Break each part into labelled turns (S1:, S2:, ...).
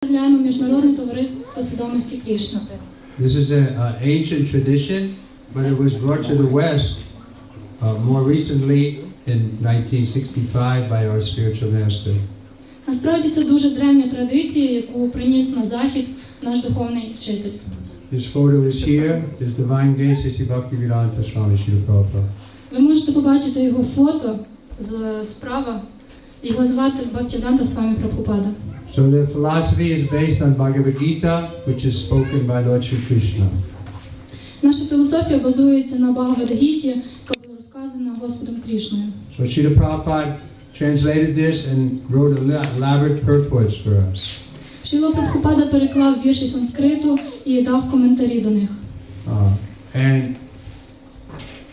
S1: Являємо міжнародне товариство свідомості Кришни.
S2: This is an ancient tradition, but it was brought to the West more recently in 1965 by our spiritual master.
S1: Насправді це дуже древня традиція, яку приніс на захід наш духовний вчитель.
S2: His photo is here. His divine grace is Bhaktivedanta Swami Prabhupada.
S1: Ви можете побачити його фото справа. Його звати Бхактивіданта Свамі Прабхупада.
S2: So the philosophy is based on Bhagavad Gita, which is spoken by Lord Shri Krishna.
S1: Наша філософія базується на Бхагавад-гіті, яка була розказана Господом Кришною.
S2: So Srila Prabhupada translated this and wrote elaborate purports for us.
S1: Шріла Прабхупада переклав вірші санскриту і дав коментарі до них.
S2: And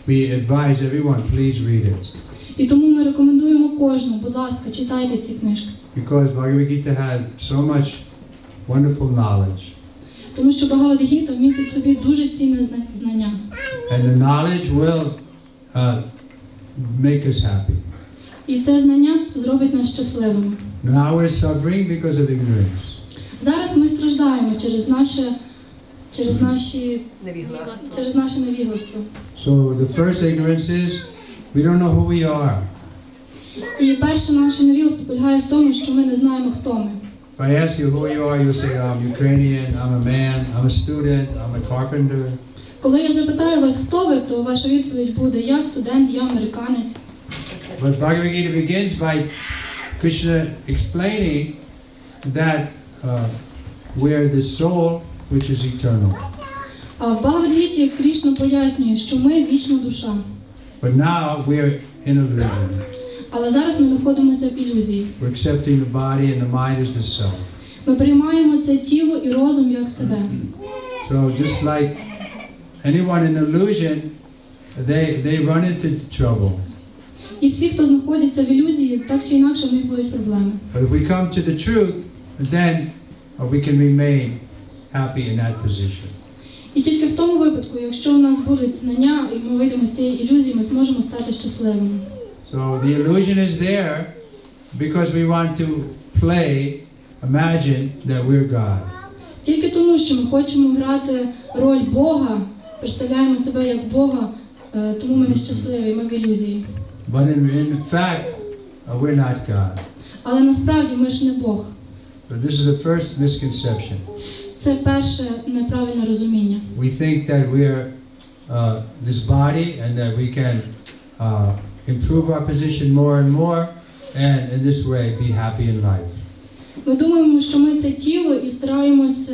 S2: we advise everyone, please read it.
S1: І тому ми рекомендуємо кожному, будь ласка, читайте ці книжки.
S2: Because Bhagavad Gita had so much wonderful knowledge.
S1: Тому що Бхагавад-гіта містить в собі дуже цінне знання.
S2: And the knowledge will make us happy.
S1: І це знання зробить нас щасливими.
S2: Now we're suffering because of ignorance.
S1: Зараз ми страждаємо через наше невігластво.
S2: So the first ignorance is we don't know who we are.
S1: І перше наше невігластво полягає в тому, що ми не знаємо, хто ми.
S2: If I ask you who you are, you say, I'm Ukrainian, I'm a man, I'm a student, I'm a carpenter.
S1: Коли я запитаю вас, хто ви, то ваша відповідь буде: я студент, я американець.
S2: But Bhagavad Gita begins by Krishna explaining that we're the soul which is eternal.
S1: А в Бхагавад-гіті Кришна пояснює, що ми вічна душа.
S2: But now we're in illusion.
S1: Але зараз ми знаходимося в ілюзії.
S2: We're accepting the body and the mind as the self.
S1: Ми приймаємо це тіло і розум як себе.
S2: So just like anyone in illusion, they run into trouble.
S1: І всі, хто знаходиться в ілюзії, так чи інакше в них будуть проблеми.
S2: But if we come to the truth, then we can remain happy in that position.
S1: І тільки в тому випадку, якщо у нас будуть знання, і ми вийдемо з цієї ілюзії, ми зможемо стати щасливими.
S2: So the illusion is there because we want to imagine that we're God.
S1: Тільки тому, що ми хочемо грати роль Бога, представляємо себе як Бога, тому ми нещасливі, ми в ілюзії.
S2: But in fact, we're not God.
S1: Але насправді ми ж не Бог.
S2: So this is the first misconception.
S1: Це перше неправильне розуміння.
S2: We think that we're this body and that we can improve our position more and more, and in this way be happy in life.
S1: Ми думаємо, що ми це тіло і стараємось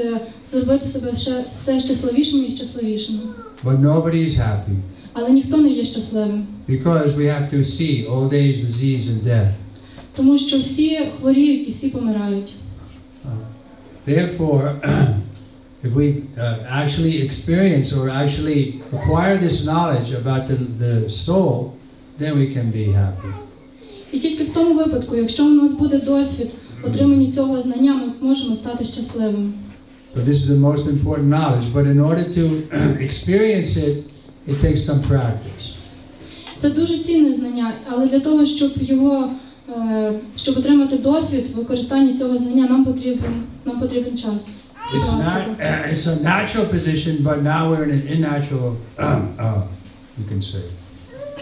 S1: зробити себе все щасливішими і щасливішими.
S2: But nobody is happy.
S1: Але ніхто не є щасливим.
S2: Because we have to see old age, disease, and death.
S1: Тому що всі хворіють і всі помирають.
S2: Therefore, if we actually experience or actually acquire this knowledge about the soul, then we can be happy.
S1: І тільки в тому випадку, якщо у нас буде досвід отримання цього знання, ми зможемо стати щасливими.
S2: So this is the most important knowledge, but in order to experience it, it takes some practice.
S1: Це дуже цінне знання, але для того, щоб отримати досвід використання цього знання, нам потрібен час.
S2: It's a natural position, but now we're in an unnatural, you can say.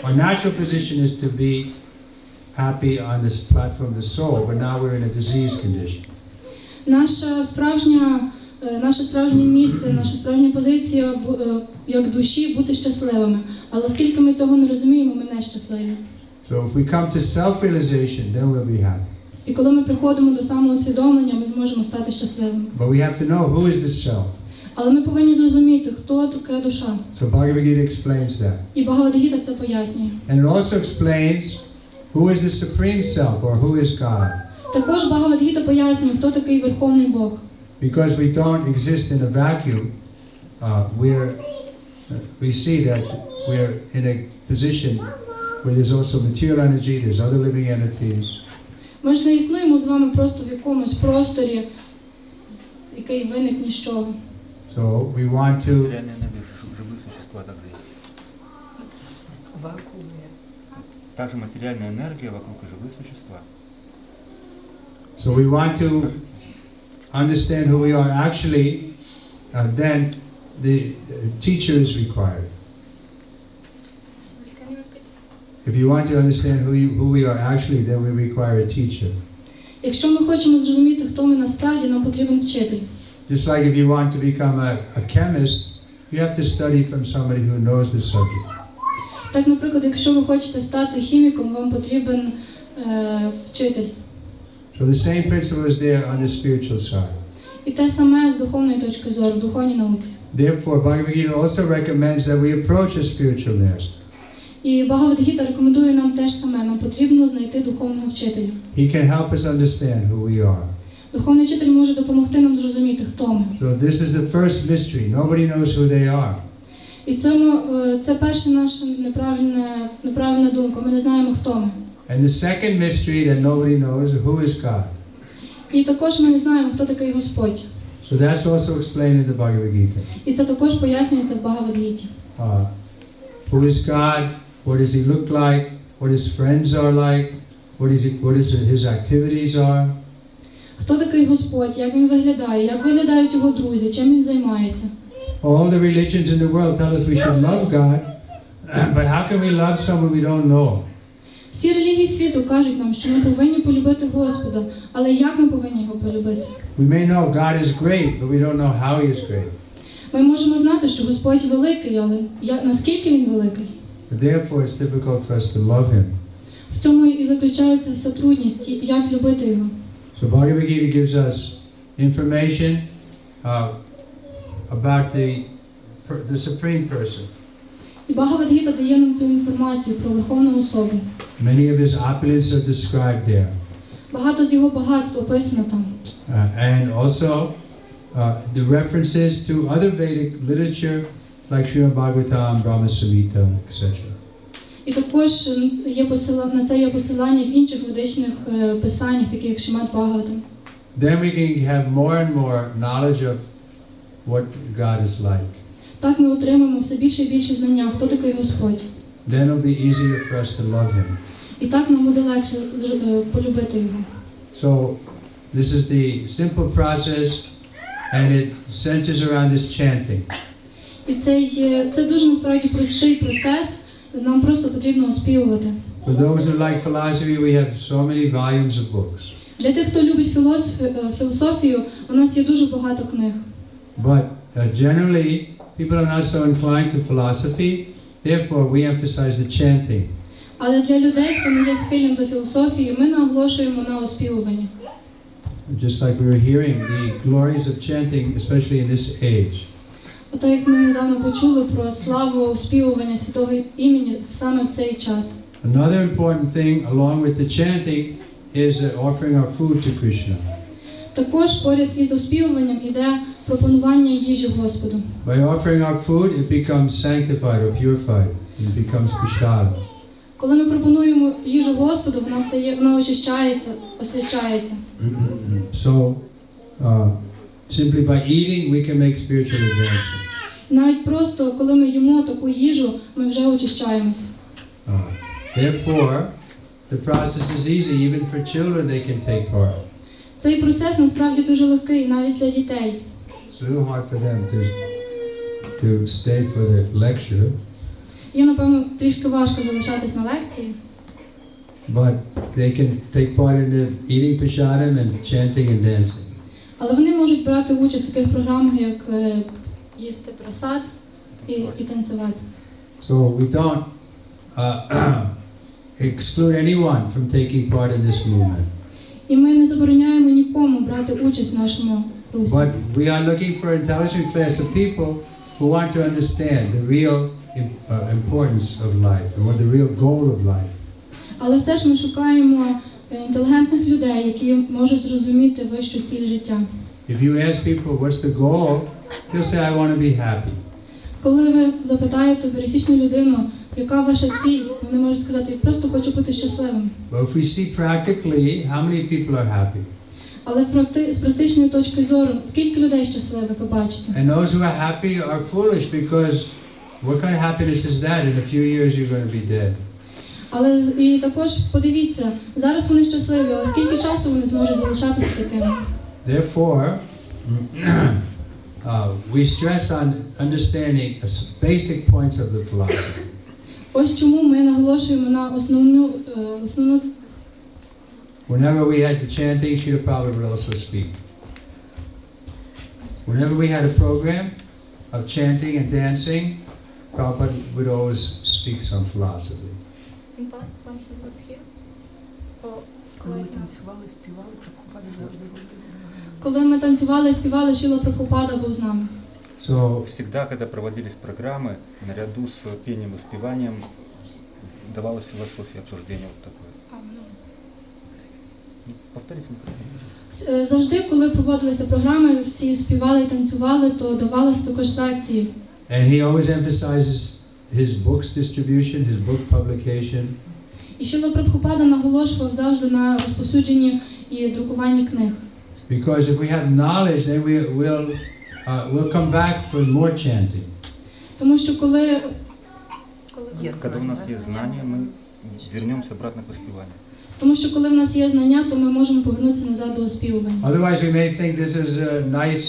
S2: Our natural position is to be happy on this platform of the soul, but now we're in a disease condition.
S1: Наше справжнє місце, наша справжня позиція як душі бути щасливими. Але оскільки ми цього не розуміємо, ми не щасливі.
S2: So if we come to self-realization, then we'll be happy.
S1: І коли ми приходимо до самоусвідомлення, ми зможемо стати щасливими.
S2: But we have to know who is the self.
S1: Але ми повинні зрозуміти, хто така душа.
S2: So Bhagavad Gita explains that.
S1: І Бхагавад-гіта це пояснює.
S2: And it also explains who is the supreme self or who is God.
S1: Також Бхагавад-гіта пояснює, хто такий Верховний Бог.
S2: Because we don't exist in a vacuum, we see that we're in a position where there's also material energy, there's other living entities.
S1: Ми ж не існуємо з вами просто в якомусь просторі, який виник ні з чого.
S2: So we want to
S3: также материальная энергия вокруг и живые существа.
S2: So we want to understand who we are actually, then the teacher is required. If you want to understand who we are actually, then we require a teacher.
S1: Якщо ми хочемо зрозуміти, хто ми насправді, нам потрібен вчитель.
S2: Just like if you want to become a chemist, you have to study from somebody who knows the subject.
S1: Так, наприклад, якщо ви хочете стати хіміком, вам потрібен вчитель.
S2: So the same principle is there on the spiritual side.
S1: І те саме з духовної точки зору, в духовній науці.
S2: Therefore, Bhagavad Gita also recommends that we approach a spiritual master.
S1: І Бхагавад-гіта рекомендує нам теж саме, нам потрібно знайти духовного вчителя.
S2: He can help us understand who we are.
S1: Духовний вчитель може допомогти нам зрозуміти, хто ми.
S2: So this is the first mystery. Nobody knows who they are.
S1: І це перша наша неправильна думка. Ми не знаємо, хто ми.
S2: And the second mystery that nobody knows, who is God.
S1: І також ми не знаємо, хто такий Господь.
S2: So that's also explained in the Bhagavad Gita.
S1: І це також пояснюється в Бхагавад-гіті.
S2: Who is God? What does he look like? What his friends are like? What his activities are?
S1: Хто такий Господь? Як він виглядає? Як виглядають його друзі? Чим він займається?
S2: All the religions in the world tell us we should love God, but how can we love someone we don't know?
S1: Всі релігії світу кажуть нам, що ми повинні полюбити Господа, але як ми повинні його полюбити?
S2: We may know God is great, but we don't know how he is great.
S1: Ми можемо знати, що Господь великий, але наскільки він великий?
S2: Therefore, it's difficult for us to love him.
S1: В цьому і заключається вся трудність, як любити його.
S2: So Bhagavad Gita gives us information about the supreme person.
S1: І Бхагавад-гіта дає нам цю інформацію про Верховну особу.
S2: Many of his opulence are described there.
S1: Багато з його багатств описано там.
S2: And also the references to other Vedic literature like Srimad Bhagavatam, Brahma Samhita, etc.
S1: І також на це є посилання в інших ведичних писаннях, таких як Шримад Бхагаватам.
S2: Then we can have more and more knowledge of what God is like.
S1: Так ми отримаємо все більше і більше знання, хто такий Господь.
S2: Then it'll be easier for us to love him.
S1: І так нам буде легше полюбити його.
S2: So this is the simple process and it centers around this chanting.
S1: І це дуже насправді простий процес, нам просто потрібно оспівувати.
S2: For those who like philosophy, we have so many volumes of books.
S1: Для тих, хто любить філософію, у нас є дуже багато книг.
S2: But generally, people are not so inclined to philosophy, therefore we emphasize the chanting.
S1: Але для людей, хто не є схильним до філософії, ми наголошуємо на оспівуванні.
S2: Just like we were hearing the glories of chanting, especially in this age.
S1: Отак, як ми недавно почули про славу оспівування святого імені саме в цей час.
S2: Another important thing along with the chanting is offering our food to Krishna.
S1: Також поряд із оспівуванням іде пропонування їжі Господу.
S2: By offering our food, it becomes sanctified or purified. It becomes prasad.
S1: Коли ми пропонуємо їжу Господу, вона очищається, освячається.
S2: So, simply by eating, we can make spiritual advancement.
S1: Навіть просто, коли ми їмо таку їжу, ми вже очищаємося.
S2: Therefore, the process is easy. Even for children, they can take part.
S1: Цей процес насправді дуже легкий, навіть для дітей.
S2: It's a little hard for them to stay for the lecture.
S1: Їм, напевно, трішки важко залишатись на лекції.
S2: But they can take part in the eating prasadam and chanting and dancing.
S1: Але вони можуть брати участь в таких програмах, як їсти прасад і танцювати.
S2: So we don't exclude anyone from taking part in this movement.
S1: І ми не забороняємо нікому брати участь в нашому русі.
S2: But we are looking for an intelligent class of people who want to understand the real importance of life or the real goal of life.
S1: Але все ж ми шукаємо інтелігентних людей, які можуть зрозуміти вищу ціль життя.
S2: If you ask people what's the goal, they'll say I want to be happy.
S1: Коли ви запитаєте пересічну людину, яка ваша ціль, вони можуть сказати, я просто хочу бути щасливим.
S2: But if we see practically, how many people are happy?
S1: Але з практичної точки зору, скільки людей щасливих, ви бачите?
S2: And those who are happy are foolish because what kind of happiness is that? In a few years you're going to be dead.
S1: Але і також подивіться, зараз вони щасливі, але скільки часу вони зможуть залишатися такими?
S2: Therefore, we stress on understanding basic points of the philosophy.
S1: Ось чому ми наголошуємо на основну
S2: Whenever we had the chanting, Srila Prabhupada would also speak. Whenever we had a program of chanting and dancing, Prabhupada would always speak some philosophy.
S4: Коли ми танцювали, співали, Прабхупада завжди говорив.
S1: Коли ми танцювали і співали, Шріла Прабхупада був з нами.
S2: So,
S3: Всегда, когда проводились программы, наряду с пением и спеванием давалась философия, обсуждение вот такое. Повторите микрофон.
S1: Завжди, коли проводилися програми, всі співали і танцювали, то давалися також лекції.
S2: and he always emphasizes his books distribution, his book publication.
S1: І Шріла Прабхупада наголошував завжди на розповсюдженні і друкуванні книг.
S2: Because if we have knowledge, then we'll come back for more chanting.
S1: Тому що коли
S3: Когда у нас есть знания, мы вернемся обратно к воспеванию.
S1: в нас є знання, то ми можемо повернутися назад до оспівування.
S2: Otherwise, we may think this is a nice,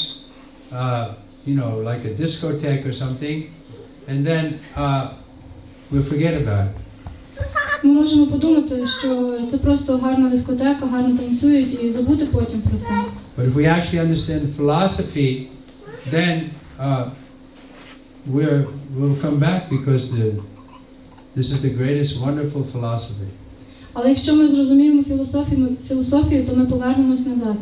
S2: like a discotheque or something, and then we'll forget about it.
S1: Ми можемо подумати, що це просто гарна дискотека, гарно танцюють і забути потім про все.
S2: But if we actually understand philosophy, then we'll come back because this is the greatest, wonderful philosophy.
S1: Але якщо ми зрозуміємо філософію, то ми повернемось назад.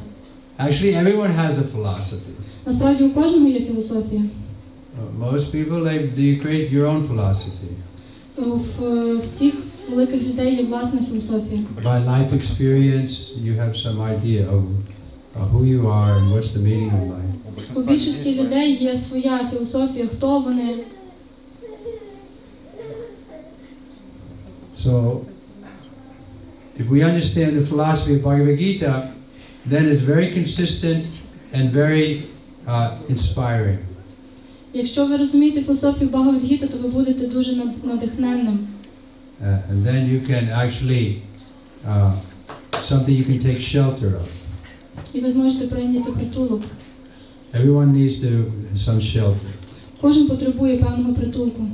S2: Actually, everyone has a philosophy.
S1: Насправді у кожного є філософія.
S2: Most people, they create your own philosophy.
S1: У всіх великих людей є власна філософія.
S2: By life experience, you have some idea of who you are and what's the meaning of life.
S1: У більшості людей є своя філософія, хто вони.
S2: So, if we understand the philosophy of Bhagavad Gita, then it's very consistent and very inspiring.
S1: Якщо ви розумієте філософію Бхагавад-гіти, то ви будете дуже надихненним.
S2: And then you can actually, something you can take shelter of.
S1: І ви зможете прийняти притулок.
S2: Everyone needs some shelter.
S1: Кожен потребує певного притулку.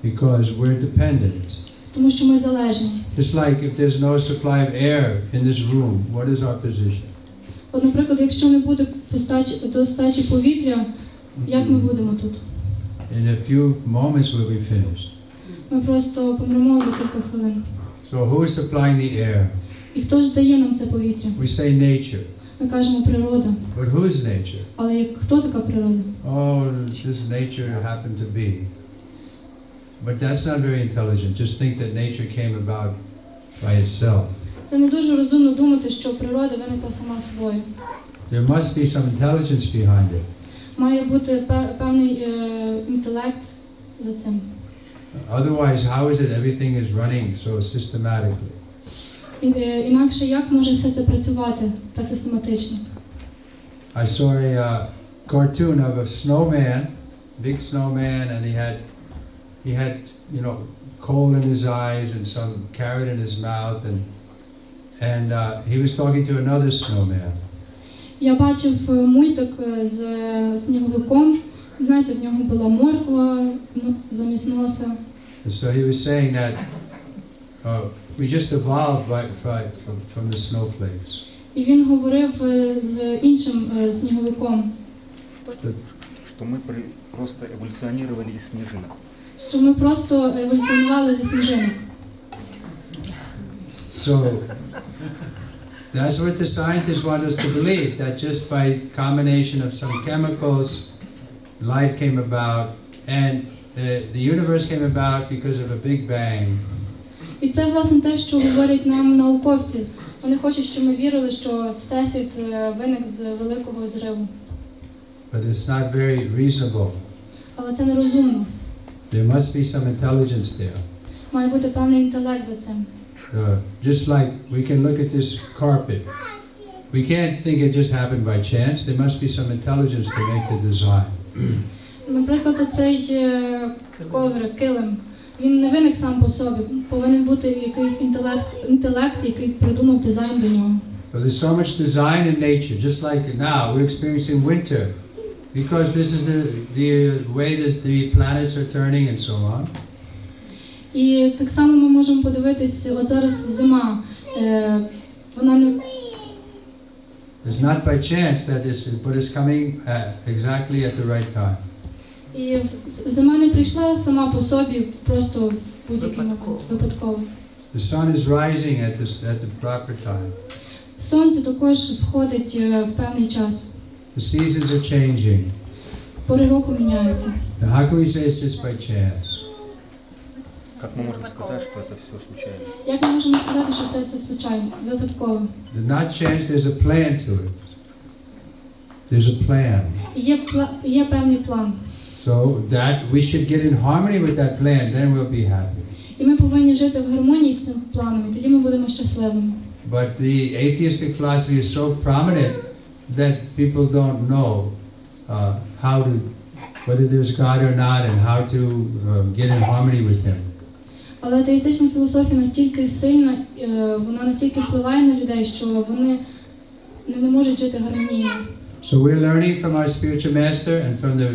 S2: Because we're dependent.
S1: Тому що ми залежні.
S2: It's like if there's no supply of air in this room, what is our position?
S1: От, наприклад, якщо не буде достачі повітря, як ми будемо тут?
S2: In a few moments we'll be finished.
S1: Ми просто помремо за кілька хвилин.
S2: So who is supplying the air?
S1: І хто ж дає нам це повітря?
S2: We say nature.
S1: Ми кажемо природа.
S2: But who is nature?
S1: Але хто така природа?
S2: Oh, just nature happened to be. But that's not very intelligent. Just think that nature came about by itself.
S1: Це не дуже розумно думати, що природа виникла сама собою.
S2: There must be some intelligence behind it.
S1: Має бути певний інтелект за цим.
S2: Otherwise, how is it everything is running so systematically?
S1: Інакше як може все це працювати так систематично?
S2: I saw a cartoon of a snowman, big snowman, and he had coal in his eyes and some carrot in his mouth, and he was talking to another snowman.
S1: Я бачив мультик з сніговиком. Знаєте, в нього була морква замість носа.
S2: So he was saying that we just evolved from the snowflakes.
S1: І він говорив з іншим сніговиком.
S3: Что мы просто эволюционировали из снежинок.
S1: Що ми просто еволюціонували зі сніжинок.
S2: So that's what the scientists want us to believe, that just by combination of some chemicals, life came about, and the universe came about because of a big bang.
S1: І це, власне, те, що говорять нам науковці. Вони хочуть, щоб ми вірили, що Всесвіт виник з великого зриву.
S2: But it's not very reasonable.
S1: Але це нерозумно.
S2: There must be some intelligence there.
S1: Має бути певний інтелект за цим.
S2: Just like we can look at this carpet. We can't think it just happened by chance. There must be some intelligence to make the design.
S1: Наприклад, оцей коврик, килим, він не виник сам по собі. Повинен бути якийсь інтелект, який придумав дизайн до нього.
S2: But there's so much design in nature, just like now we're experiencing winter, because this is the way the planets are turning and so on.
S1: І так само ми можемо подивитись, от зараз зима, вона не...
S2: It's not by chance that this is, but it's coming exactly at the right time.
S1: І зима не прийшла сама по собі, просто в будь-який момент, випадково.
S2: The sun is rising at the proper time.
S1: Сонце також сходить в певний час.
S2: The seasons are changing.
S1: Пори року міняються.
S2: Now, how can we say it's just by chance?
S3: Как мы можем сказать, что это все случайно?
S1: Як ми можемо сказати, що це случайно, випадково?
S2: There's not chance, there's a plan to it. There's a plan.
S1: Є певний план.
S2: So that we should get in harmony with that plan, then we'll be happy.
S1: І ми повинні жити в гармонії з цим планом, і тоді ми будемо щасливими.
S2: But the atheistic philosophy is so prominent that people don't know how to, whether there's God or not, and how to get in harmony with Him.
S1: Але атеїстична філософія настільки сильна, вона настільки впливає на людей, що вони не можуть жити гармонійно.
S2: So we're learning from our spiritual master and from the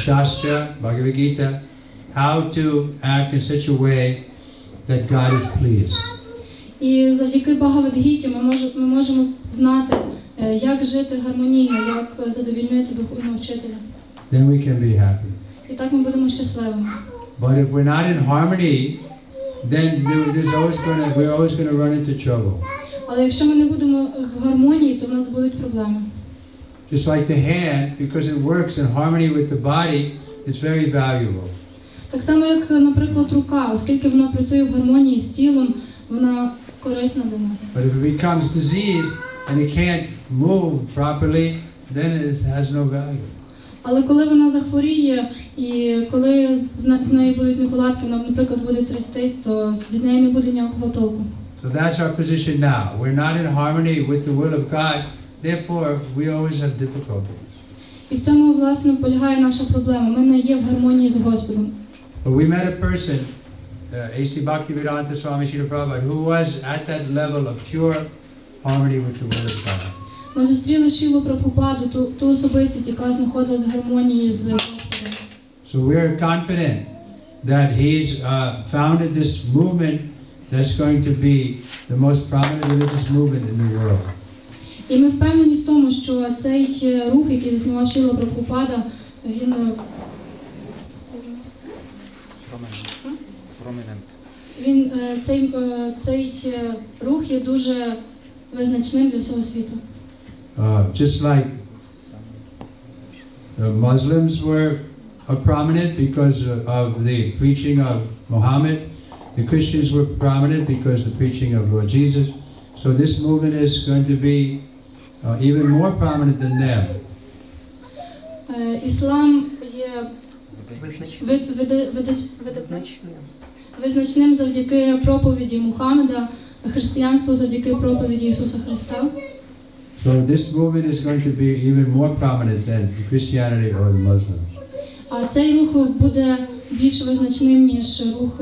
S2: Shastra, Bhagavad Gita, how to act in such a way that God is pleased.
S1: І завдяки Бхагавад-гіті ми можемо знати, як жити гармонійно, як задовільнити духовного вчителя.
S2: Then we can be happy.
S1: І так ми будемо щасливими.
S2: But if we're not in harmony, then we're always going to run into trouble.
S1: Але якщо ми не будемо в гармонії, то в нас будуть проблеми.
S2: Just like the hand, because it works in harmony with the body, it's very valuable.
S1: Так само, як, наприклад, рука, оскільки вона працює в гармонії з тілом, вона корисна для нас.
S2: But if it becomes diseased and it can't move properly, then it has no value.
S1: Але коли вона захворіє і коли з нею будуть неполадки, вона, наприклад, буде трястись, то від неї не буде ніякого толку.
S2: So that's our position now. We're not in harmony with the will of God, therefore we always have difficulties.
S1: І в цьому, власне, полягає наша проблема. Ми не є в гармонії з Господом.
S2: But we met a person, A.C. Bhaktivedanta Swami Srila Prabhupada, who was at that level of pure harmony with the will of God.
S1: Ми зустріли Шрілу Прабхупаду, ту особистість, яка знаходилась в гармонії з Господом.
S2: So we're confident that he's founded this movement that's going to be the most prominent religious movement in the world.
S1: І ми впевнені в тому, що цей рух, який заснував Шріла Прабхупада, цей рух є дуже визначним для всього світу.
S2: Just like the Muslims were prominent because of the preaching of Muhammad, the Christians were prominent because of the preaching of Lord Jesus. So this movement is going to be even more prominent than them.
S1: Іслам є визначним завдяки проповіді Мухаммеда, християнство завдяки проповіді Ісуса Христа.
S2: So this movement is going to be even more prominent than Christianity or the Muslims.
S1: А цей рух буде більш визначним, ніж рух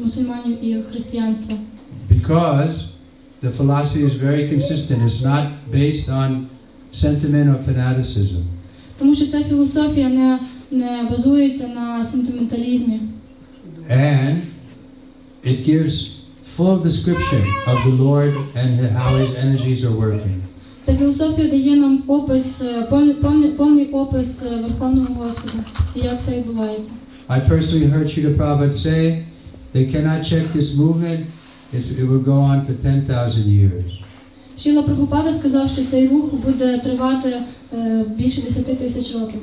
S1: мусульманів і християнства.
S2: Because the philosophy is very consistent. It's not based on sentiment or fanaticism.
S1: Тому що ця філософія не базується на сентименталізмі.
S2: And it gives full description of the Lord and how His energies are working.
S1: Ця філософія дає нам повний опис Верховного Господа і як все відбувається.
S2: I personally heard Srila Prabhupada say they cannot check this movement. It will go on for 10,000 years.
S1: Шріла Прабхупада сказав, що цей рух буде тривати більше 10 тисяч років.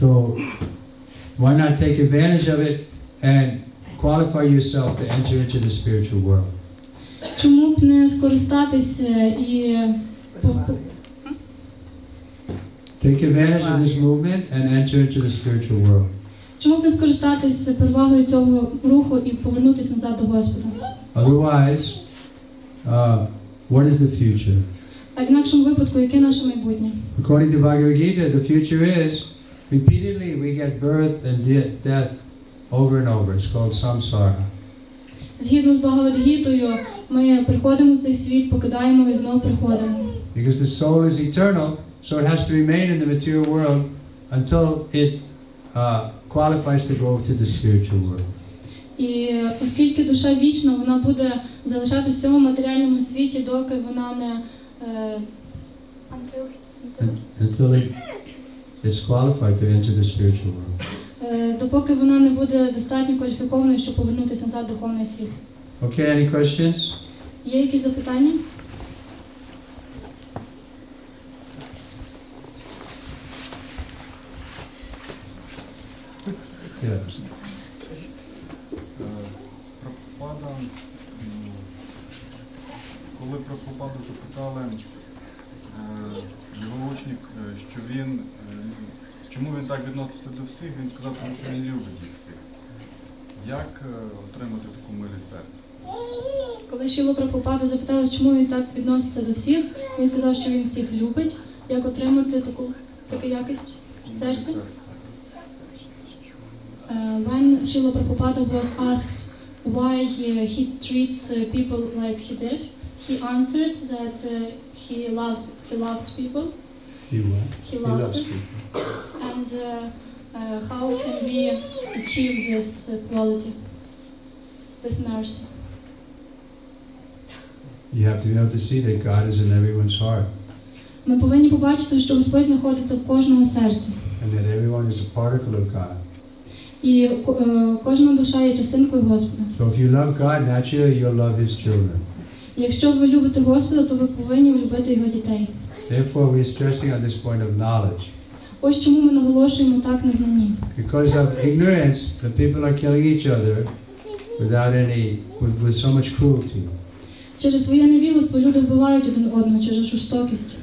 S2: So why not take advantage of it and qualify yourself to enter into the spiritual world?
S1: Чому б не скористатися і
S2: Take advantage of this movement and enter into the spiritual world.
S1: Чому б не скористатися перевагою цього руху і повернутися назад до Господа?
S2: Otherwise, what is the future?
S1: А в інакшому випадку, яке наше майбутнє?
S2: According to Bhagavad Gita, the future is repeatedly we get birth and death over and over. It's called samsara.
S1: Згідно з Бхагавад-гітою, Ми приходимо в цей світ, покидаємо і знову приходимо.
S2: Because the soul is eternal, so it has to remain in the material world until it qualifies to go to the spiritual world.
S1: І оскільки душа вічна, вона буде залишатися в цьому матеріальному світі, доки вона не
S2: Until it's qualified to enter the spiritual world.
S1: Допоки вона не буде достатньо кваліфікованою, щоб повернутися назад в духовний світ.
S2: Okay, any questions?
S1: Є якісь запитання?
S2: Yeah.
S5: Прабхупада, коли Прабхупаду запитали його учнів, що він, чому він так відноситься до всіх, він сказав, тому що він любить їх всіх. Як отримати таку милість серця?
S1: Коли Шріла Прабхупаду запитали, чому він так відноситься до всіх, він сказав, що він всіх любить. Як отримати таку якість серця? When Srila Prabhupada was asked why he treats people like he did, he answered that he loved people. He loved
S2: people.
S1: And how can we achieve this quality, this mercy?
S2: You have to be able to see that God is in everyone's heart,
S1: Ми повинні побачити, що Господь знаходиться в кожному серці.
S2: and that everyone is a particle of God.
S1: І кожна душа є частинкою Господа.
S2: So if you love God, naturally you'll love His children.
S1: І якщо ви любите Господа, то ви повинні любити Його дітей.
S2: Therefore, we're stressing on this point of knowledge.
S1: Ось чому ми наголошуємо так на знанні.
S2: Because of ignorance, the people are killing each other with so much cruelty.
S1: Через своє невігластво люди вбивають один одного через жорстокість.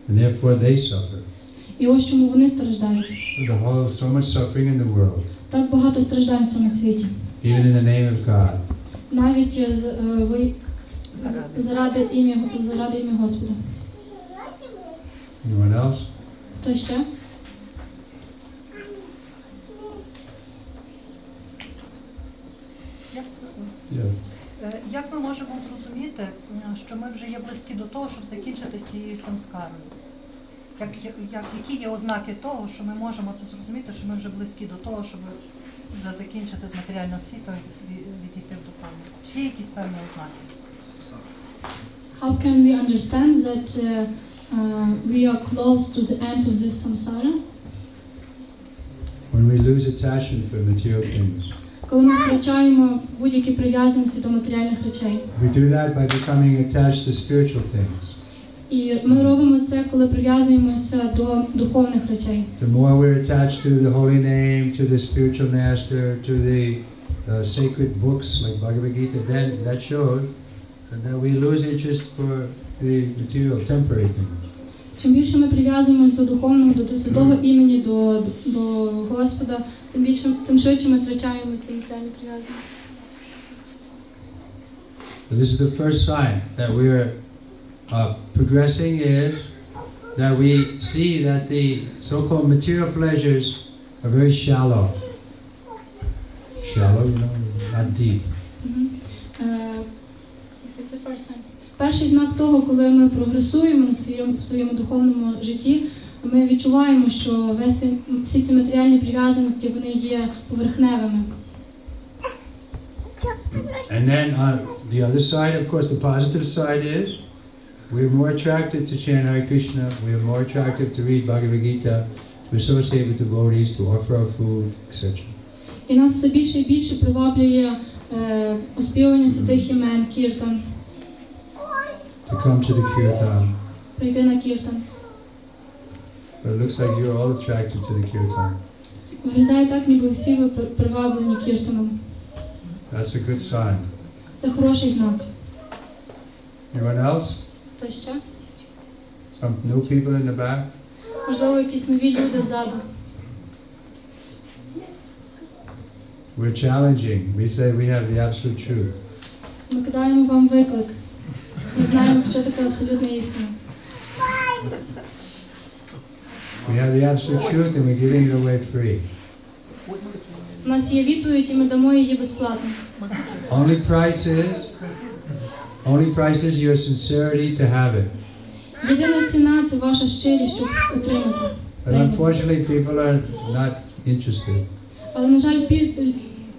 S2: And therefore they suffer.
S1: І ось чому вони страждають.
S2: So much suffering in the world.
S1: Так багато страждань в цьому світі.
S2: Even in the name of God.
S1: Навіть заради ім'я Господа.
S2: Anyone else?
S1: Хто ще?
S2: Yes.
S6: Як ми можемо зрозуміти, що ми вже є близькі до того, щоб закінчити з цією самскарою? Які є ознаки того, що ми можемо це зрозуміти, що ми вже близькі до того, щоб вже закінчити з матеріального світу і відійти в духовне? Чи є якісь певні ознаки?
S1: How can we understand that we are close to the end of this samsara?
S2: When we lose attachment for material things.
S1: Коли ми втрачаємо будь-які прив'язаності до матеріальних речей.
S2: We do that by becoming attached to spiritual things.
S1: І ми робимо це, коли прив'язуємося до духовних речей.
S2: The more we're attached to the holy name, to the spiritual master, to the sacred books like Bhagavad Gita, then that shows that we lose interest for the material, temporary things.
S1: Чим більше ми прив'язуємося до духовного, до святого імені, до Господа, тим швидше ми втрачаємо ці матеріальні прив'язаності.
S2: So this is the first sign that we are progressing is that we see that the so-called material pleasures are very shallow. Shallow, you know, not deep.
S1: It's the first sign. Перший знак того, коли ми прогресуємо в своєму духовному житті, ми відчуваємо, що всі ці матеріальні прив'язаності, вони є поверхневими.
S2: And then on the other side, of course, the positive side is we're more attracted to chant Hare Krishna, we are more attracted to read Bhagavad Gita, to associate with devotees, to offer our food, etc.
S1: І нас все більше і більше приваблює оспівування святих імен, кіртан.
S2: To come to the kirtan.
S1: Прийти на кіртан.
S2: But it looks like you're all attracted to the kirtan.
S1: Виглядає так, ніби всі ви приваблені кіртаном.
S2: That's a good sign.
S1: Це хороший знак.
S2: Anyone else?
S1: Хто ще?
S2: Some new people in the back?
S1: Можливо, якісь нові люди ззаду.
S2: We're challenging. We say we have the absolute truth.
S1: Ми кидаємо вам виклик. Ми знаємо, що таке абсолютна істина.
S2: We have the absolute truth and we're giving it away free.
S1: У нас є відповідь, і ми дамо її безплатно.
S2: Only price is Only price is your sincerity to have it.
S1: Єдина ціна – це ваша щирість, щоб отримати.
S2: But unfortunately, people are not interested
S1: Але,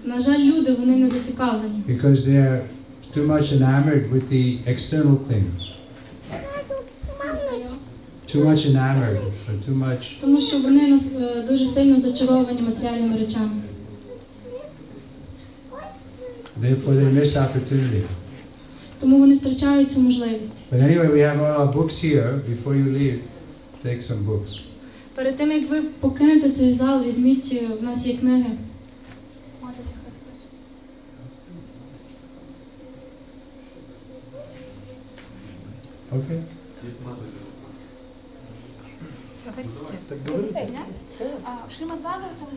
S1: на жаль, люди, вони не зацікавлені.
S2: because they are too much enamored with the external things. Too much enamored, or too much.
S1: Тому що вони дуже сильно зачаровані матеріальними речами.
S2: Therefore, they miss opportunity.
S1: Тому вони втрачають цю можливість.
S2: But anyway, we have all our books here. Before you leave, take some books.
S1: Перед тим, як ви покинете цей зал, візьміть, в нас є книги.
S2: Okay.
S7: В Шримад Бхагаватам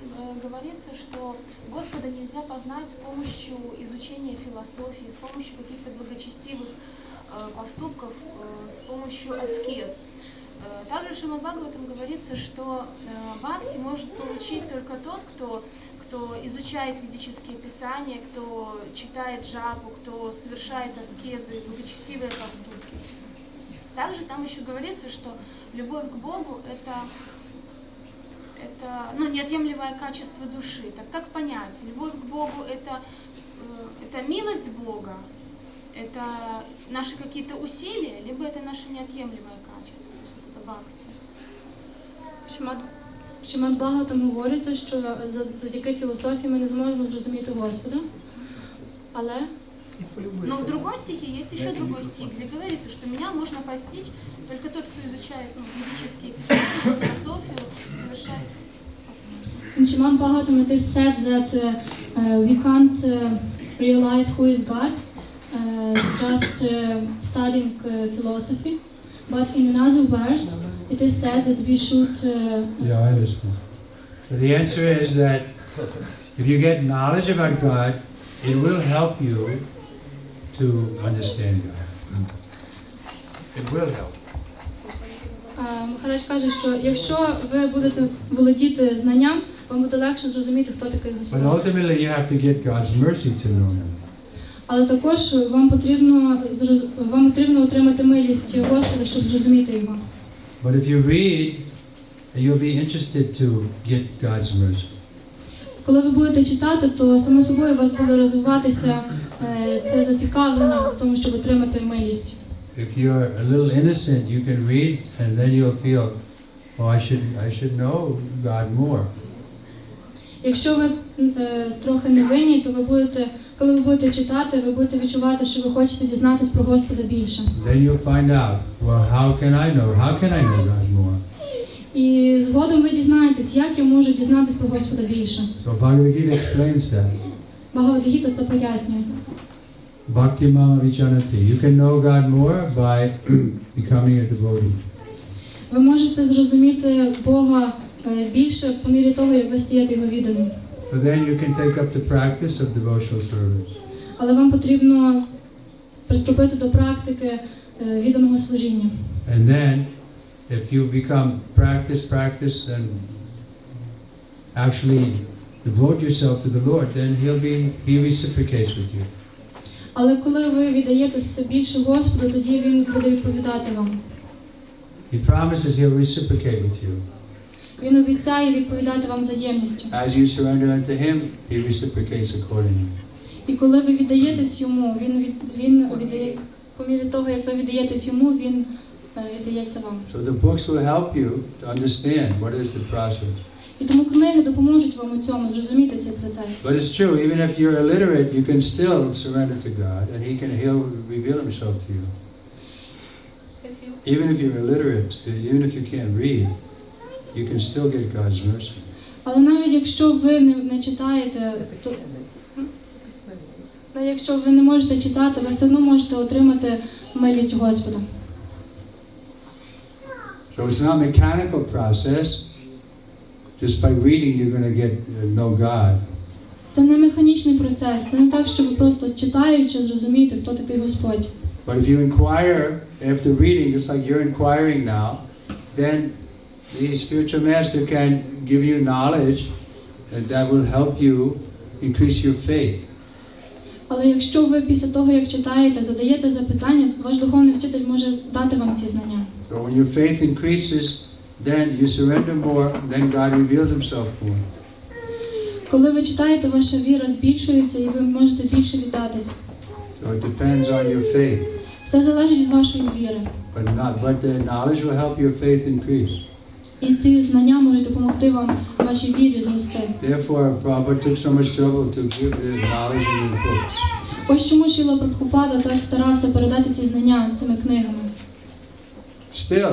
S7: говорится, что Господа нельзя познать с помощью изучения философии, с помощью каких-то благочестивых поступков, с помощью аскез. Также в Шримад Бхагаватам говорится, что бхакти может получить только тот, кто изучает ведические писания, кто читает джапу, кто совершает аскезы, благочестивые поступки. Также там еще говорится, что любовь к Богу – это неотъемлемое качество души. Так как понять? Любовь к Богу – это милость Бога, это наши какие-то усилия, либо это наше неотъемлемое качество, то есть это бхакти.
S1: В Шримад Бхагаватам говориться, що завдяки філософії ми не зможемо зрозуміти Господа, але...
S7: Но в другом стихе есть еще другой стих, где говорится, что меня можно постичь только тот, кто изучает ведические писания, философию, совершает.
S1: In Shrimad Bhagavatam it is said that we can't realize who is God just studying philosophy, but in another verse it is said that we should...
S2: Yeah, I understand. So the answer is that if you get knowledge about God, it will help you to understand God. It will help.
S1: Махарадж каже, що якщо ви будете володіти знанням, вам буде легше зрозуміти, хто такий Господь.
S2: But ultimately you have to get God's mercy to know Him.
S1: Але також вам потрібно отримати милість Господа, щоб зрозуміти його.
S2: But if you read, you'll be interested to get God's mercy.
S1: Коли ви будете читати, то само собою у вас буде розвиватися це зацікавлення в тому, щоб отримати милість.
S2: If you're a little innocent, you can read and then you'll feel, oh, I should know God more.
S1: Якщо ви трохи невинні, то коли ви будете читати, ви будете відчувати, що ви хочете дізнатись про Господа більше.
S2: Then you'll find out, well, how can I know God more?
S1: І згодом ви дізнаєтесь, як я можу дізнатись про Господа більше.
S2: So Bhagavad Gita explains that.
S1: Бхагавад-гіта це пояснює.
S2: Bhakti mama vichanati. You can know God more by becoming a devotee.
S1: Ви можете зрозуміти Бога більше по мірі того, як ви стаєте його відданим.
S2: But then you can take up the practice of devotional service.
S1: Але вам потрібно приступити до практики відданого служіння.
S2: And then, if you become practice and actually devote yourself to the Lord, then He reciprocates with you.
S1: Але коли ви віддаєтеся більше Господу, тоді Він буде відповідати вам.
S2: He promises He'll reciprocate with you.
S1: Він обіцяє відповідати вам взаємністю.
S2: As you surrender unto Him, He reciprocates accordingly.
S1: І коли ви віддаєтесь Йому, Він віддає, по мірі того, як ви віддаєтесь Йому, Він віддається вам.
S2: So the books will help you to understand what is the process.
S1: І тому книги допоможуть вам у цьому, зрозуміти цей процес.
S2: But it's true, even if you're illiterate, you can still surrender to God, and He'll reveal Himself to you. Even if you're illiterate, even if you can't read, you can still get God's mercy.
S1: Але навіть якщо ви не читаєте, якщо ви не можете читати, ви все одно можете отримати милість Господа.
S2: So it's not a mechanical process. Just by reading, you're going to know God.
S1: Це не механічний процес. Це не так, що ви просто читаючи зрозумієте, хто такий Господь.
S2: But if you inquire after reading, just like you're inquiring now, then the spiritual master can give you knowledge, and that will help you increase your faith.
S1: Але якщо ви після того, як читаєте, задаєте запитання, ваш духовний вчитель може дати вам ці знання.
S2: So when your faith increases, then you surrender more, then God reveals himself more.
S1: Коли ви читаєте, ваша віра збільшується і ви можете більше віддатись.
S2: So it depends on your faith.
S1: Все залежить від вашої віри.
S2: But the knowledge will help your faith increase.
S1: І ці знання можуть допомогти вам вашій вірі зрости.
S2: Therefore, Prabhupada took so much trouble to give the knowledge in his books.
S1: Ось чому Шріла Прабхупада так старався передати ці знання цими книгами.
S2: Still,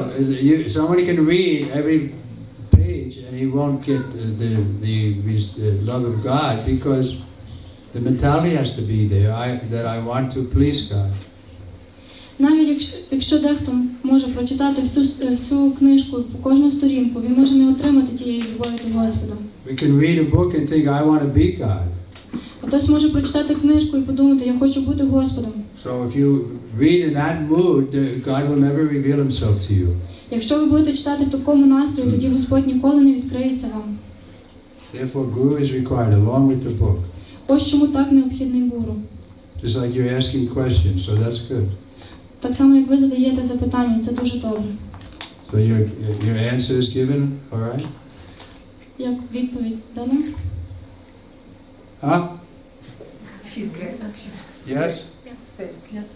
S2: somebody can read every page and he won't get the love of God because the mentality has to be there that I want to please God.
S1: Навіть якщо дехто може прочитати всю книжку, кожну сторінку, він може не отримати тієї любові до Господа.
S2: We can read a book and think, I want to be God.
S1: Хтось може прочитати книжку і подумати, я хочу бути Господом.
S2: So if you read in that mood, God will never reveal himself to you.
S1: Якщо ви будете читати в такому настрої, тоді Господь ніколи не відкриється вам.
S2: Therefore, guru is required along with the book.
S1: Ось чому так необхідний гуру.
S2: Just like you're asking questions, so that's good.
S1: Так само, як ви задаєте запитання, і це дуже добре.
S2: So your answer is given, all right?
S1: Як відповідь дана?
S2: Huh?
S4: She's great.
S2: Yes?
S6: Yes.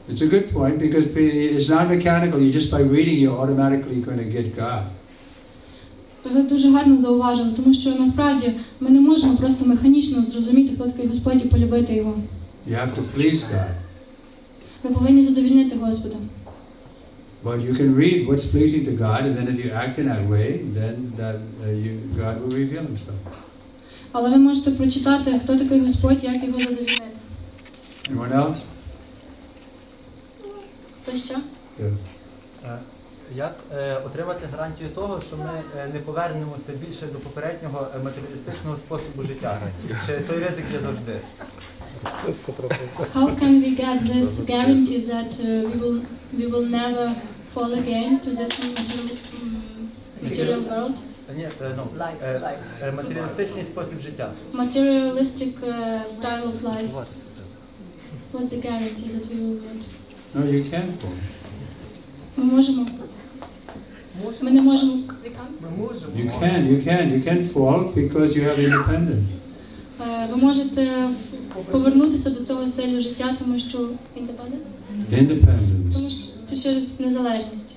S2: It's a good point because it's not mechanical. You just by reading, you're automatically going to get God.
S1: Ви дуже гарно зауважили, тому що насправді ми не можемо просто механічно зрозуміти, хто такий Господь і полюбити Його.
S2: You have to please God.
S1: Ви повинні задовільнити Господа.
S2: But you can read what's pleasing to God, and then if you act in that way, then God will reveal himself.
S1: Але ви можете прочитати, хто такий Господь, як Його задовільнити.
S2: Anyone else?
S1: Хто ще?
S2: Yes.
S8: Як отримати гарантію того, що ми не повернемося більше до попереднього матеріалістичного способу життя? Чи той ризик є завжди?
S1: How can we get this guarantee that we will never fall again to this material world?
S8: Ні, матеріалістичний спосіб життя.
S1: Materialistic style of life. What's the guarantee that we will not?
S2: No, you can't fall.
S1: Ми можемо. Ми не можемо.
S2: You can fall because you have independence.
S1: Ви можете повернутися до цього стилю життя, тому що
S2: Independence.
S1: Тому що через незалежність.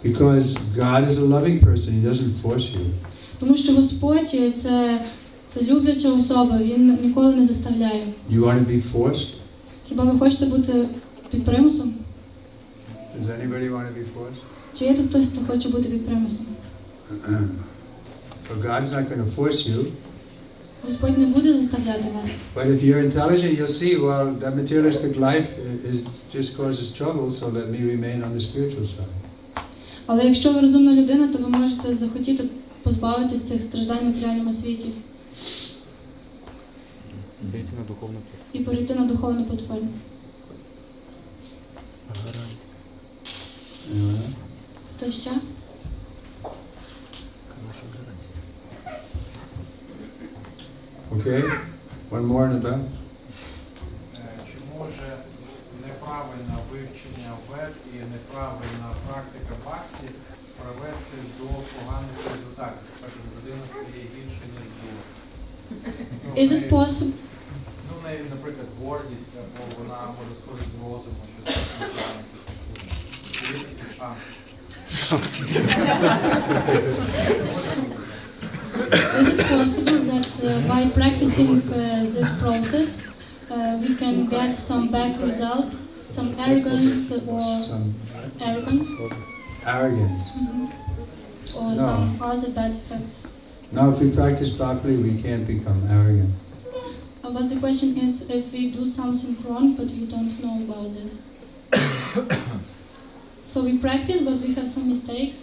S2: Because God is a loving person, He doesn't force you.
S1: Тому що Господь це любляча особа, Він ніколи не заставляє.
S2: You want to be forced?
S1: Хіба ви хочете бути під примусом?
S2: Does anybody want to be forced?
S1: Чи є тут хтось, хто хоче бути під примусом?
S2: So God is not going to force you.
S1: Господь не буде заставляти вас.
S2: But if you're intelligent, you'll see, well, that materialistic life just causes trouble, so let me remain on the spiritual side.
S1: Але якщо ви розумна людина, то ви можете захотіти позбавитись цих страждань в матеріальному світі. І перейти на духовну платформу. Хто ще?
S2: Okay, one more in the back.
S9: Чи може неправильне вивчення вед і неправильна практика бхакті привести до поганих результатів? Скажімо, людина стає гірше, ніж було.
S1: Is it possible?
S9: Ну, в неї, наприклад, гордість, або вона може сходити з розуму, що це неправильно. Є такий шанс.
S1: Is it possible that by practicing this process we can get some bad result, some arrogance or arrogance?
S2: Arrogance.
S1: Or
S2: No.
S1: some other bad effects?
S2: Now, if we practice properly, we can't become arrogant.
S1: But the question is, if we do something wrong but we don't know about this. So we practice but we have some mistakes.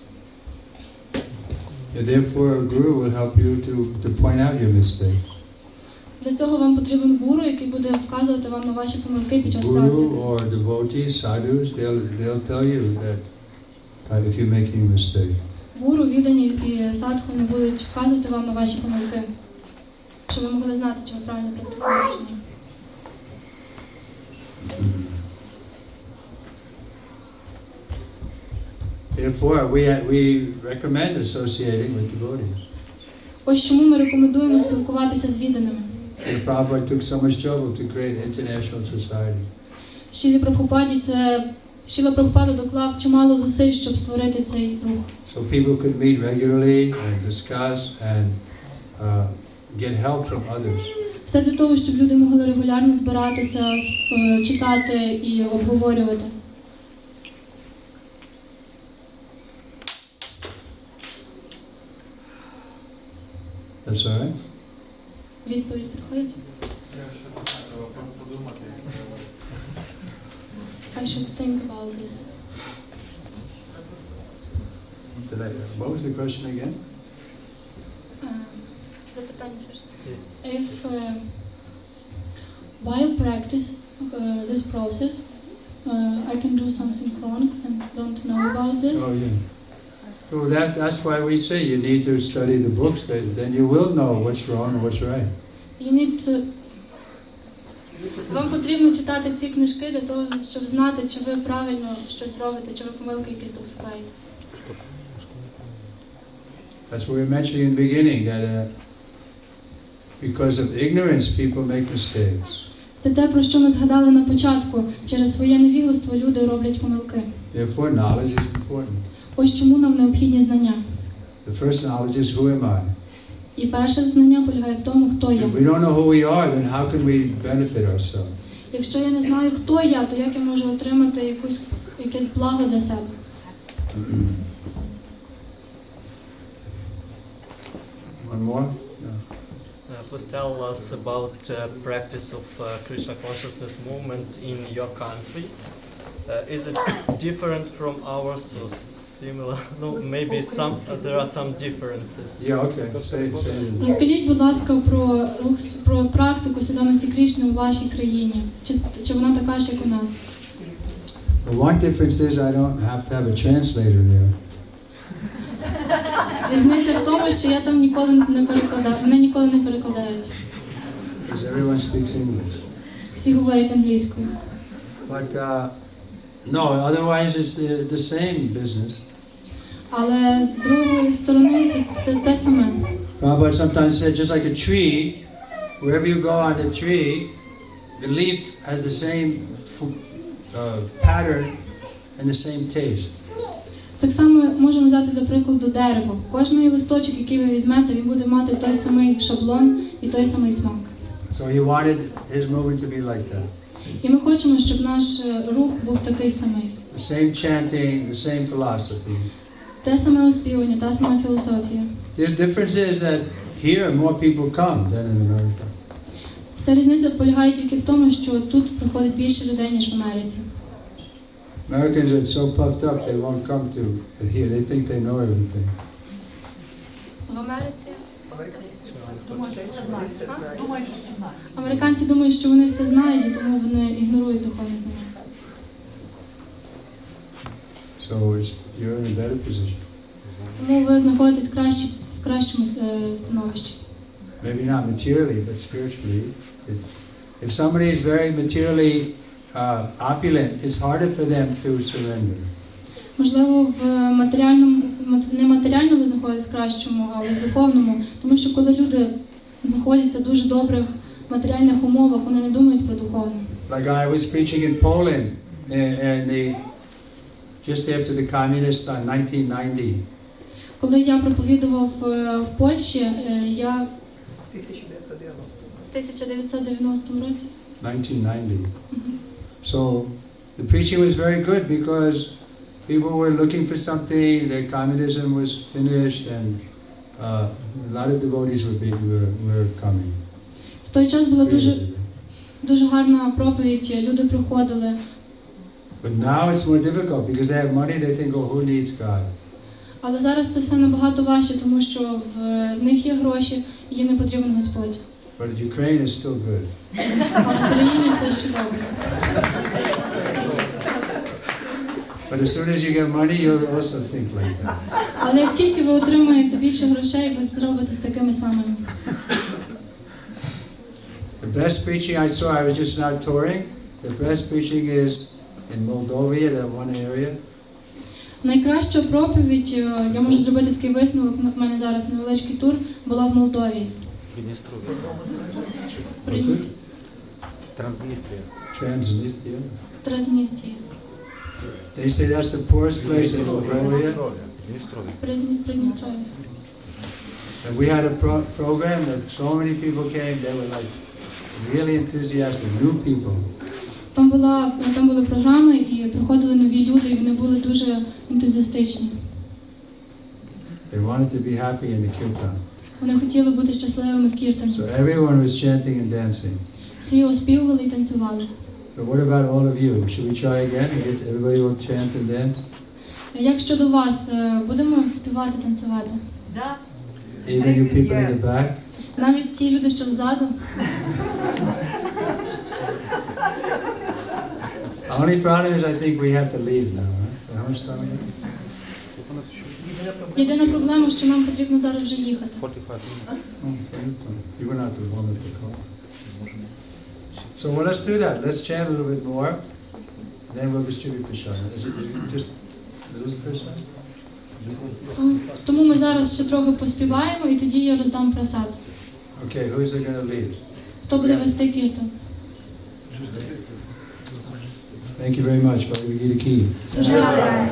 S2: And therefore, a guru will help you to point out your mistakes.
S1: Для цього вам потрібен гуру, який буде вказувати вам на ваші помилки під час
S2: Guru
S1: практики.
S2: or devotees, sadhus, they'll tell you that if you're making a mistake.
S1: Гуру, віддані і садху не будуть вказувати вам на ваші помилки. щоб ви могли знати, чи ви правильно практикуєте чи ні.
S2: Therefore, we recommend associating with devotees.
S1: Ось чому ми рекомендуємо спілкуватися з відданими.
S2: The Prabhupada took so much trouble to create international society.
S1: Шіла Прабхупада доклав чимало зусиль, щоб створити цей рух.
S2: So people could meet regularly and discuss and get help from others.
S1: Все для того, щоб люди могли регулярно збиратися, читати і обговорювати.
S2: That's all right?
S1: Відповідь підходить? I should think about this.
S2: What was the question again?
S1: Запитання все ж. If while practice this process, I can do something wrong and don't know about this.
S2: Oh yeah. So that's why we say you need to study the books. Then you will know what's wrong and what's right.
S1: You need to. Вам потрібно читати ці книжки для того, щоб знати, чи ви правильно щось робите, чи ви помилки якісь допускаєте.
S2: That's what we mentioned in the beginning, that because of ignorance people make mistakes.
S1: Це те, про що ми згадали на початку. Через своє невігластво люди роблять помилки.
S2: Therefore, knowledge is important.
S1: Ось чому нам необхідні знання.
S2: The first knowledge is who am I?
S1: І перше знання полягає в тому, хто я.
S2: If we don't know who we are, then how can we benefit ourselves?
S1: Якщо я не знаю, хто я, то як я можу отримати якесь благо для себе?
S2: One more?
S10: Please tell us about practice of Krishna consciousness movement in your country. Is it different from ours or similar? No, maybe there are some differences.
S2: Yeah, okay. Say.
S1: Розкажіть, будь ласка, про практику свідомості Крішни у вашій країні. Чи вона така ж, як у нас?
S2: Well, one difference is I don't have to have a translator there.
S1: Різниця в тому, що я там ніколи не перекладаю, мене ніколи не перекладають.
S2: Because everyone speaks English.
S1: Всі говорять англійською.
S2: But no, otherwise it's the same business.
S1: Але з другої сторони це те саме.
S2: Prabhupada sometimes said, just like a tree, wherever you go on the tree, the leaf has the same pattern and the same taste.
S1: Так само можемо взяти для прикладу дерево. Кожний листочок, який ви візьмете, він буде мати той самий шаблон і той самий смак.
S2: So he wanted his movement to be like that.
S1: І ми хочемо, щоб наш рух був такий самий.
S2: The same chanting, the same philosophy.
S1: Те саме оспівання, та сама філософія.
S2: The difference is that here more people come than in America.
S1: Вся різниця полягає тільки в тому, що тут приходить більше людей, ніж в Америці.
S2: Americans are so puffed up they won't come to here. They think they know everything.
S1: В Америці?
S6: Думаю, що все знають.
S1: Американці думають, що вони все знають, і тому вони ігнорують духовні знання.
S2: So you're in a better position.
S1: Тому ви знаходитесь в кращому становищі.
S2: Maybe not materially, but spiritually. If somebody is very materially opulent, it's harder for them to surrender.
S1: Можливо, в нематеріально ви знаходитесь в кращому, але в духовному, тому що коли люди знаходяться в дуже добрих матеріальних умовах, вони не думають про духовне.
S2: Like I was preaching in Poland, and just after the communists in 1990.
S1: Коли я проповідував в Польщі, я в 1990 році.
S2: 1990. So the preaching was very good because people were looking for something. The communism was finished, and a lot of devotees were coming.
S1: В той час була дуже гарна проповідь. Люди приходили.
S2: But now it's more difficult because they have money. They think, oh, who needs God?
S1: Але зараз це все набагато важче, тому що в них є гроші, і їм не потрібен Господь.
S2: But Ukraine is still good.
S1: В Україні все ще добре.
S2: But as soon as you get money, you'll also think like that.
S1: Але як тільки ви отримаєте більше грошей, ви зробите з такими самими.
S2: The best preaching I saw, I was just not touring. The best preaching is in Moldova, that one area.
S1: Найкраща проповідь, я можу зробити такий висновок, в мене зараз невеличкий тур, була в Молдові.
S2: Transnistria.
S1: Трансністрія.
S2: They say that's the poorest place in Moldova.
S1: Придністров'я.
S2: And we had a program that so many people came, they were like really enthusiastic, new people.
S1: Там були програми, і приходили нові люди, і вони були дуже ентузіастичні.
S2: They wanted to be happy in the kirtan.
S1: Вони хотіли бути щасливими в кіртані.
S2: So everyone was chanting and dancing.
S1: Всі оспівували і танцювали.
S2: So what about all of you? Should we try again? Everybody will chant and dance?
S1: Як щодо вас, будемо співати, танцювати?
S6: Да.
S2: Even you people in the back?
S1: Навіть ті люди, що взаду.
S2: The only problem is I think we have to leave now. Huh? How much time we have?
S1: Єдина проблема, що нам потрібно зараз вже їхати.
S2: You were not the one with the call. So well, let's do that. Let's chant a little bit more. Then we'll distribute prasad. Is it just lose prasad?
S1: Тому ми зараз ще трохи поспіваємо, і тоді я роздам прасад.
S2: Okay, who's going to lead?
S1: Хто буде вести кіртан?
S2: Thank you very much. Bhagavad Gita Ki.
S1: Дуже дякую.